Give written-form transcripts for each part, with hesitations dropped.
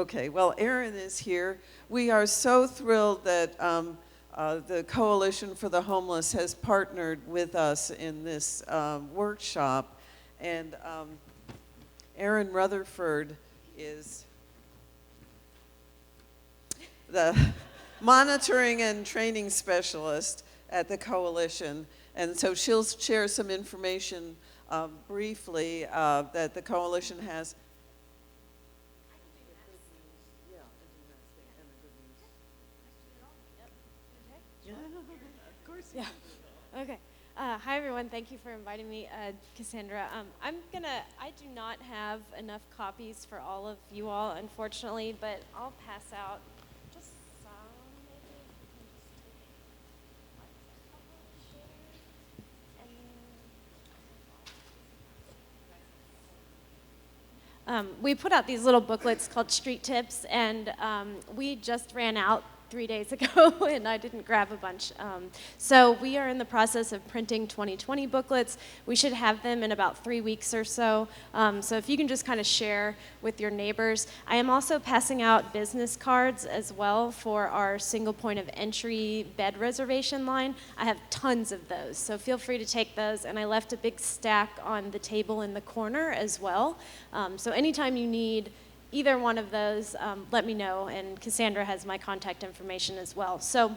Okay, well, Erin is here. We are so thrilled that the Coalition for the Homeless has partnered with us in this workshop. And Erin Rutherford is the monitoring and training specialist at the Coalition. And so she'll share some information briefly that the Coalition has. Yeah. Okay. Hi, everyone. Thank you for inviting me, Cassandra. I do not have enough copies for all of you all, unfortunately, but I'll pass out just some, maybe. We put out these little booklets called Street Tips, and we just ran out 3 days ago, and I didn't grab a bunch. So we are in the process of printing 2020 booklets. We should have them in about 3 weeks or so. So if you can just kind of share with your neighbors. I am also passing out business cards as well for our single point of entry bed reservation line. I have tons of those, so feel free to take those. And I left a big stack on the table in the corner as well. So anytime you need either one of those, let me know, and Cassandra has my contact information as well. So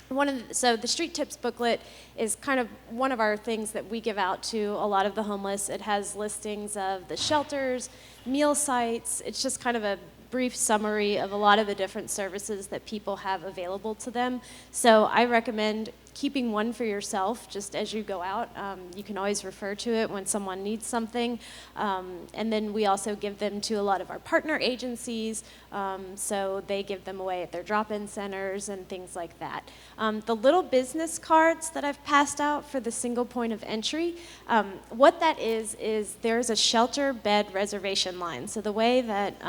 the Street Tips booklet is kind of one of our things that we give out to a lot of the homeless. It has listings of the shelters, meal sites. It's just kind of a brief summary of a lot of the different services that people have available to them. So I recommend keeping one for yourself just as you go out. You can always refer to it when someone needs something. And then we also give them to a lot of our partner agencies, so they give them away at their drop-in centers and things like that. The little business cards that I've passed out for the single point of entry, what that is there's a shelter bed reservation line. So the way that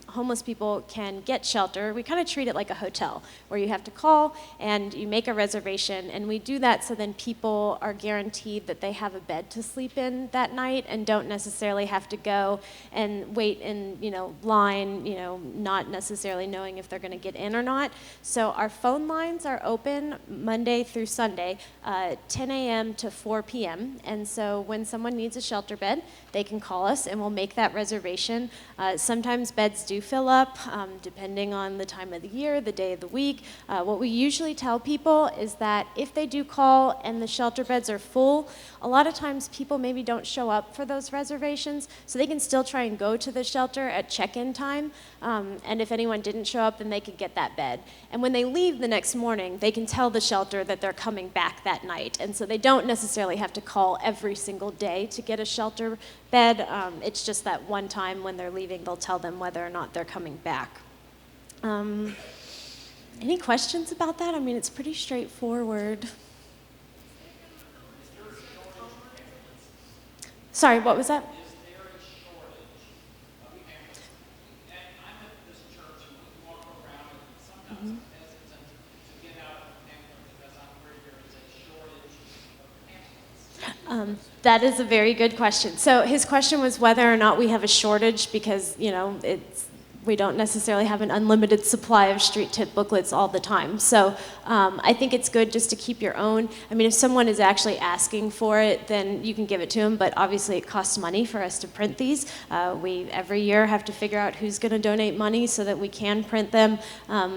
homeless people can get shelter, we kind of treat it like a hotel, where you have to call and you make a reservation. And we do that so then people are guaranteed that they have a bed to sleep in that night and don't necessarily have to go and wait in, line, not necessarily knowing if they're going to get in or not. So our phone lines are open Monday through Sunday, 10 a.m. to 4 p.m. And so when someone needs a shelter bed, they can call us and we'll make that reservation. Sometimes beds do fill up, depending on the time of the year, the day of the week. What we usually tell people is that if they do call and the shelter beds are full, a lot of times people maybe don't show up for those reservations, so they can still try and go to the shelter at check-in time, and if anyone didn't show up, then they could get that bed. And when they leave the next morning, they can tell the shelter that they're coming back that night, and so they don't necessarily have to call every single day to get a shelter bed. It's just that one time when they're leaving, they'll tell them whether or not they're coming back. Any questions about that? I mean, it's pretty straightforward. Sorry, what was that? Is there a shortage of pamphlets? And I'm at this church and we walk around and sometimes I'm hesitant to get out a pamphlet because I'm worried there is a shortage of pamphlets. That is a very good question. So his question was whether or not we have a shortage because, we don't necessarily have an unlimited supply of street tip booklets all the time. So I think it's good just to keep your own. I mean, if someone is actually asking for it, then you can give it to them, but obviously it costs money for us to print these. We, every year, have to figure out who's gonna donate money so that we can print them.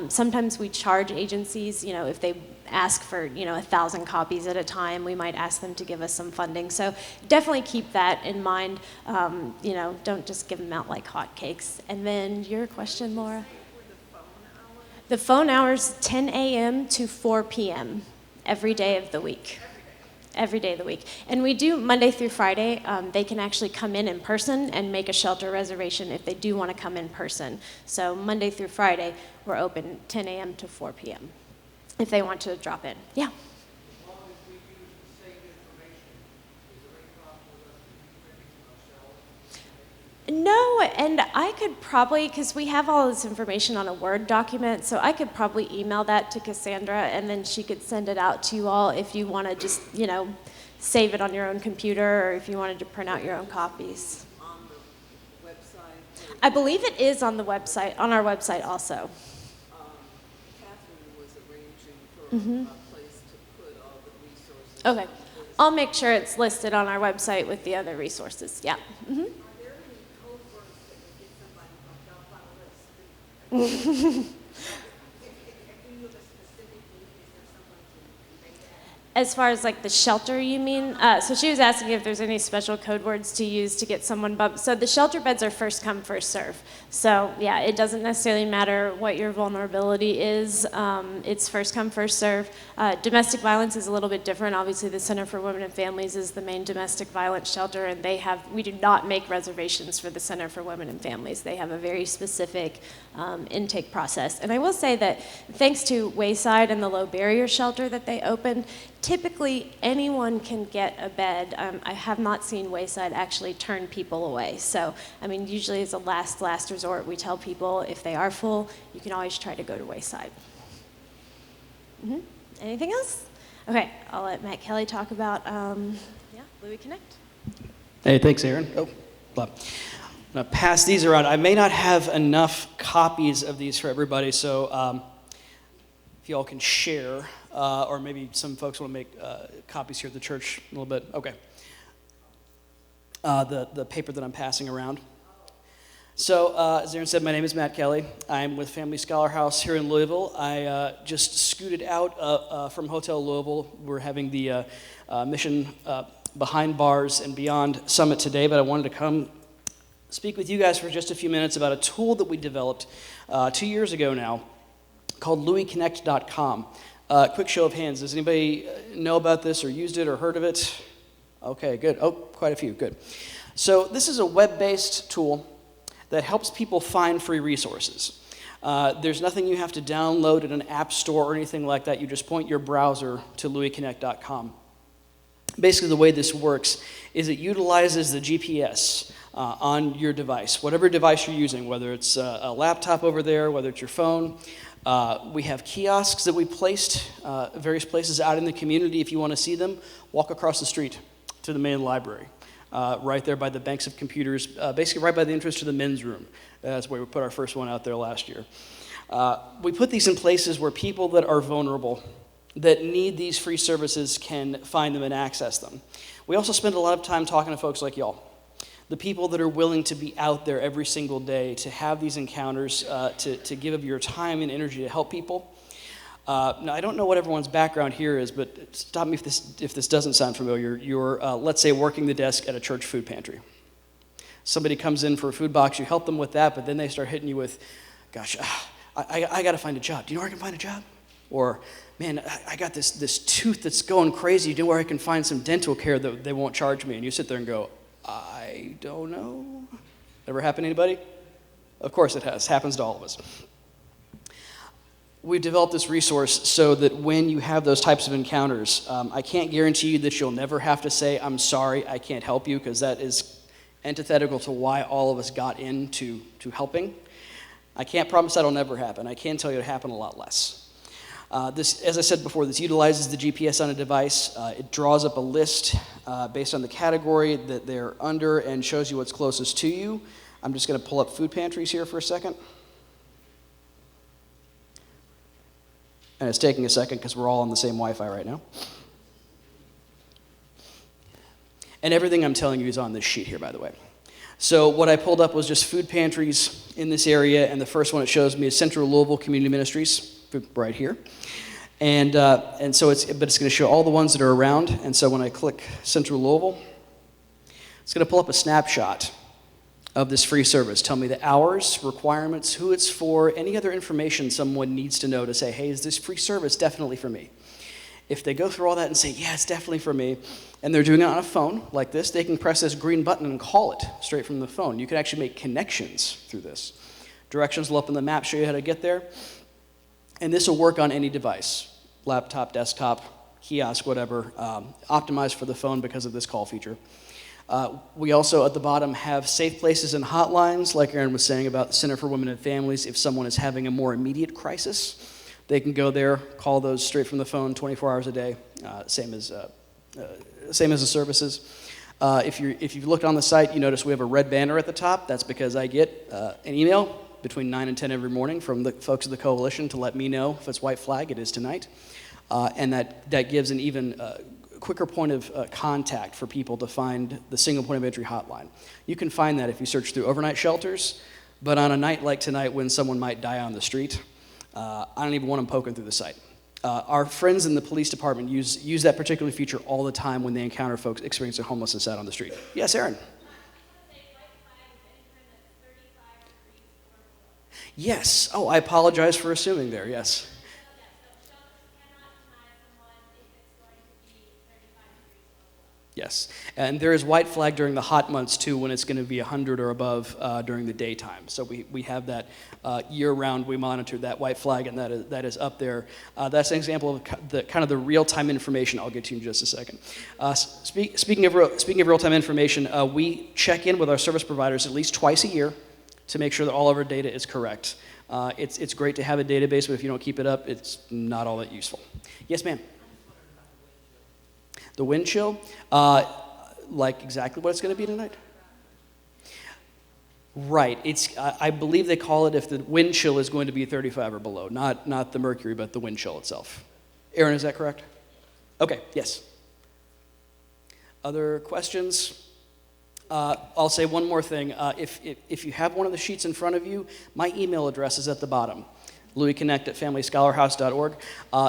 Sometimes we charge agencies, if they ask for 1,000 copies at a time, we might ask them to give us some funding. So definitely keep that in mind. Don't just give them out like hotcakes. And then your question, Laura? The phone hours, 10 a.m. to 4 p.m. every day of the week. Every day of the week. And we do Monday through Friday. They can actually come in person and make a shelter reservation if they do want to come in person. So Monday through Friday, we're open 10 a.m. to 4 p.m. if they want to drop in. Yeah. As long as we use the same information, is there any problem with us reprinting ourselves? No, and I could probably, because we have all this information on a Word document, so I could probably email that to Cassandra, and then she could send it out to you all if you want to just, save it on your own computer, or if you wanted to print out your own copies. On the website? I believe it is on the website, on our website also. Catherine was arranging for a place to put all the resources. Okay. I'll make sure it's listed on our website with the other resources. Yeah. Are there any code words that would get somebody hooked up on a list? If you have a specific need, is there someone to convey that? As far as like the shelter, you mean? So she was asking if there's any special code words to use to get someone bumped. So the shelter beds are first come, first serve. So yeah, it doesn't necessarily matter what your vulnerability is. It's first come, first serve. Domestic violence is a little bit different. Obviously, the Center for Women and Families is the main domestic violence shelter, and we do not make reservations for the Center for Women and Families. They have a very specific intake process. And I will say that thanks to Wayside and the low barrier shelter that they opened, typically anyone can get a bed. I have not seen Wayside actually turn people away. So, I mean, usually as a last resort, we tell people if they are full, you can always try to go to Wayside. Anything else? Okay, I'll let Matt Kelley talk about, Louie Connect. Hey, thanks, Erin. Oh, blah. I'm going to pass these around. I may not have enough copies of these for everybody, so if y'all can share, or maybe some folks want to make copies here at the church a little bit. Okay. The paper that I'm passing around. So, as Erin said, my name is Matt Kelley. I'm with Family Scholar House here in Louisville. I just scooted out from Hotel Louisville. We're having the Mission Behind Bars and Beyond Summit today, but I wanted to come speak with you guys for just a few minutes about a tool that we developed 2 years ago now called LouieConnect.com. Quick show of hands. Does anybody know about this or used it or heard of it? Okay, good. Oh, quite a few. Good. So this is a web-based tool that helps people find free resources. There's nothing you have to download at an app store or anything like that. You just point your browser to LouieConnect.com. Basically, the way this works is it utilizes the GPS on your device, whatever device you're using, whether it's a laptop over there, whether it's your phone. We have kiosks that we placed various places out in the community. If you want to see them, walk across the street to the main library. Right there by the banks of computers, basically right by the entrance to the men's room. That's where we put our first one out there last year. We put these in places where people that are vulnerable, that need these free services, can find them and access them. We also spend a lot of time talking to folks like y'all, the people that are willing to be out there every single day, to have these encounters, to give of your time and energy to help people. Now, I don't know what everyone's background here is, but stop me if this doesn't sound familiar. You're, let's say, working the desk at a church food pantry. Somebody comes in for a food box, you help them with that, but then they start hitting you with, gosh, I got to find a job. Do you know where I can find a job? Or, man, I got this tooth that's going crazy. Do you know where I can find some dental care that they won't charge me? And you sit there and go, I don't know. Ever happen to anybody? Of course it has. Happens to all of us. We've developed this resource so that when you have those types of encounters, I can't guarantee you that you'll never have to say, I'm sorry, I can't help you, because that is antithetical to why all of us got into helping. I can't promise that'll never happen. I can tell you it'll happen a lot less. This, as I said before, this utilizes the GPS on a device. It draws up a list based on the category that they're under and shows you what's closest to you. I'm just going to pull up food pantries here for a second. And it's taking a second because we're all on the same Wi-Fi right now. And everything I'm telling you is on this sheet here, by the way. So what I pulled up was just food pantries in this area, and the first one it shows me is Central Louisville Community Ministries, right here. And so it's going to show all the ones that are around. And so when I click Central Louisville, it's going to pull up a snapshot of this free service. Tell me the hours, requirements, who it's for, any other information someone needs to know to say, hey, is this free service definitely for me? If they go through all that and say, yeah, it's definitely for me, and they're doing it on a phone like this, they can press this green button and call it straight from the phone. You can actually make connections through this. Directions will up on the map, show you how to get there. And this will work on any device, laptop, desktop, kiosk, whatever, optimized for the phone because of this call feature. We also, at the bottom, have safe places and hotlines, like Erin was saying about the Center for Women and Families. If someone is having a more immediate crisis, they can go there, call those straight from the phone 24 hours a day, same as the services. If you've looked on the site, you notice we have a red banner at the top. That's because I get an email between 9 and 10 every morning from the folks of the coalition to let me know if it's white flag. It is tonight. And that gives an even quicker point of contact for people to find the single point of entry hotline. You can find that if you search through overnight shelters, but on a night like tonight when someone might die on the street, I don't even want them poking through the site. Our friends in the police department use that particular feature all the time when they encounter folks experiencing homelessness out on the street. Yes, Erin? Yes. Oh, I apologize for assuming there, yes. Yes, and there is white flag during the hot months too, when it's going to be 100 or above during the daytime. So we have that year-round. We monitor that white flag, and that is up there. That's an example of the real-time information. I'll get to in just a second. Speaking of real-time information, we check in with our service providers at least twice a year to make sure that all of our data is correct. It's great to have a database, but if you don't keep it up, it's not all that useful. Yes, ma'am. The wind chill, like exactly what it's going to be tonight? Right. I believe they call it if the wind chill is going to be 35 or below, not the mercury, but the wind chill itself. Erin, is that correct? Okay, yes. Other questions? I'll say one more thing. If you have one of the sheets in front of you, my email address is at the bottom. Louie Connect at familyscholarhouse.org.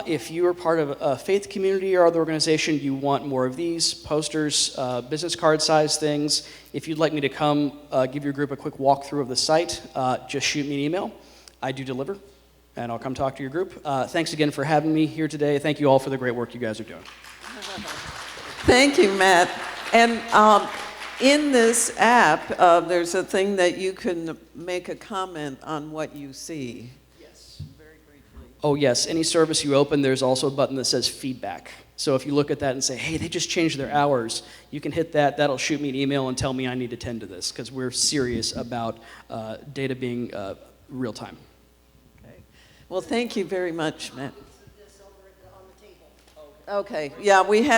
If you are part of a faith community or other organization, you want more of these posters, business card size things. If you'd like me to come give your group a quick walkthrough of the site, just shoot me an email. I do deliver, and I'll come talk to your group. Thanks again for having me here today. Thank you all for the great work you guys are doing. Thank you, Matt. And in this app, there's a thing that you can make a comment on what you see. Oh yes, any service you open, there's also a button that says feedback. So if you look at that and say, hey, they just changed their hours, you can hit that. That'll shoot me an email and tell me I need to tend to this, because we're serious about data being real time. Okay. Well, thank you very much, Matt. Okay. Yeah, we have.